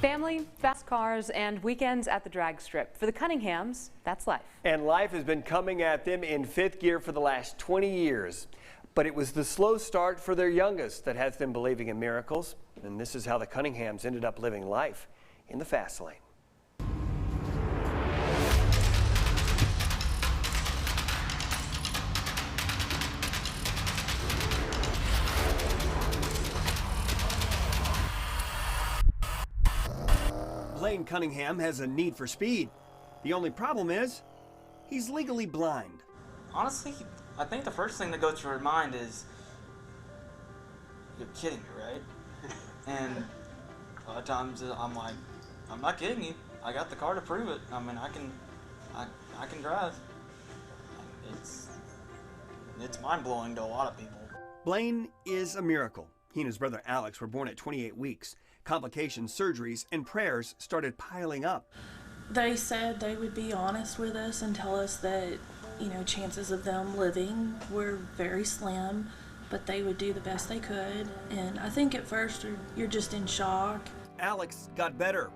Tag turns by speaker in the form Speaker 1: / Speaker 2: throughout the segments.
Speaker 1: Family, fast cars, and weekends at the drag strip. For the Cunninghams, that's life.
Speaker 2: And life has been coming at them in fifth gear for the last 20 years. But it was the slow start for their youngest that has them believing in miracles. And this is how the Cunninghams ended up living life in the fast lane. Blaine Cunningham has a need for speed. The only problem is, he's legally blind.
Speaker 3: Honestly, I think the first thing that goes through your mind is, you're kidding me, right? And a lot of times I'm like, I'm not kidding you. I got the car to prove it. I mean, I can drive. It's mind-blowing to a lot of people.
Speaker 2: Blaine is a miracle. He and his brother Alex were born at 28 weeks. Complications, surgeries, and prayers started piling up.
Speaker 4: They said they would be honest with us and tell us that, chances of them living were very slim, but they would do the best they could. And I think at first you're just in shock.
Speaker 2: Alex got better,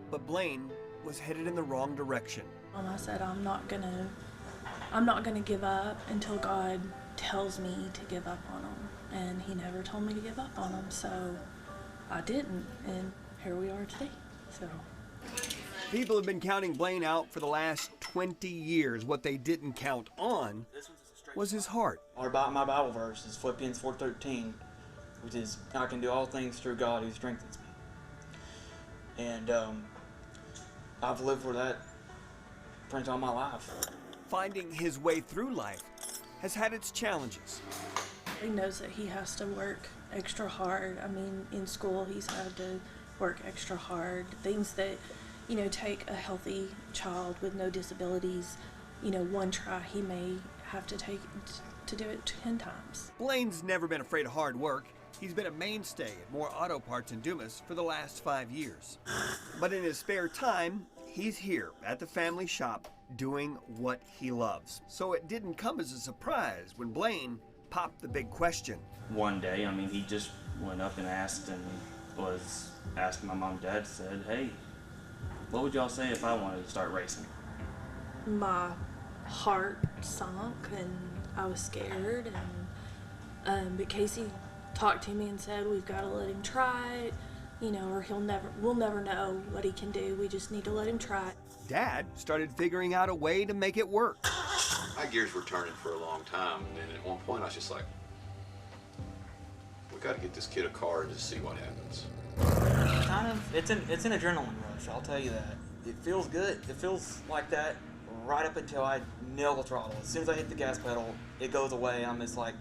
Speaker 2: but Blaine was headed in the wrong direction.
Speaker 4: I said, I'm not gonna give up until God tells me to give up on him. And he never told me to give up on him, so I didn't, and here we are today. So
Speaker 2: people have been counting Blaine out for the last 20 years. What they didn't count on was his heart.
Speaker 3: My Bible verse is Philippians 4:13, which is, I can do all things through God who strengthens me. And I've lived for that pretty much all my life.
Speaker 2: Finding his way through life has had its challenges.
Speaker 4: He knows that he has to work extra hard. I mean, in school he's had to work extra hard. Things that, take a healthy child with no disabilities, one try he may have to take to do it 10 times.
Speaker 2: Blaine's never been afraid of hard work. He's been a mainstay at More Auto Parts in Dumas for the last 5 years. But in his spare time, he's here at the family shop doing what he loves. So it didn't come as a surprise when Blaine popped the big question.
Speaker 5: One day, he just went up and asked, and was asking my mom and dad, said, hey, what would y'all say if I wanted to start racing?
Speaker 4: My heart sunk and I was scared, and but Casey talked to me and said, we've got to let him try it, or we'll never know what he can do. We just need to let him try it.
Speaker 2: Dad started figuring out a way to make it work.
Speaker 6: My gears were turning for a long time, and then at one point I was just like, we got to get this kid a car and just see what happens.
Speaker 3: It's an adrenaline rush, I'll tell you that. It feels good. It feels like that right up until I nail the throttle. As soon as I hit the gas pedal, it goes away. I'm just like,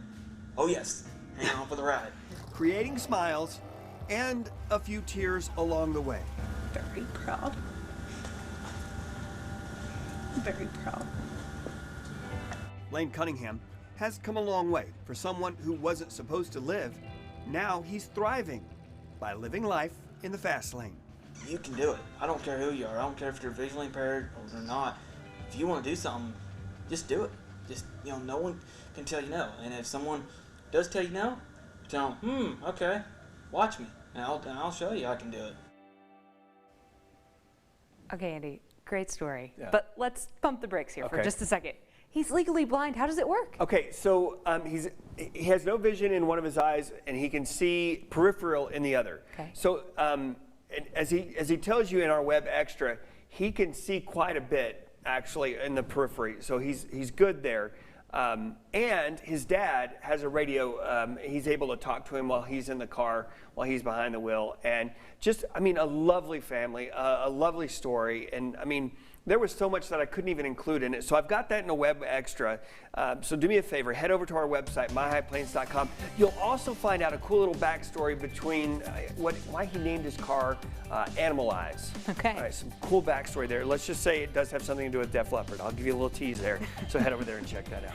Speaker 3: oh yes, hang on for the ride.
Speaker 2: Creating smiles and a few tears along the way.
Speaker 4: Very proud. Very proud.
Speaker 2: Blaine Cunningham has come a long way. For someone who wasn't supposed to live, now he's thriving by living life in the fast lane.
Speaker 3: You can do it. I don't care who you are. I don't care if you're visually impaired or not. If you want to do something, just do it. Just, no one can tell you no. And if someone does tell you no, tell them, okay, watch me, and I'll show you I can do it.
Speaker 1: Okay, Andy, great story.
Speaker 2: Yeah.
Speaker 1: But let's pump the brakes here for just a second. He's legally blind. How does it work?
Speaker 2: Okay, so he has no vision in one of his eyes, and he can see peripheral in the other.
Speaker 1: Okay.
Speaker 2: So as he tells you in our web extra, he can see quite a bit actually in the periphery. So he's good there. And his dad has a radio. He's able to talk to him while he's in the car, while he's behind the wheel. And just, a lovely family, a lovely story. And there was so much that I couldn't even include in it. So I've got that in a web extra. So do me a favor, head over to our website, myhighplains.com. You'll also find out a cool little backstory between why he named his car Animal Eyes.
Speaker 1: Okay.
Speaker 2: All right, some cool backstory there. Let's just say it does have something to do with Def Leppard. I'll give you a little tease there. So head over there and check that out.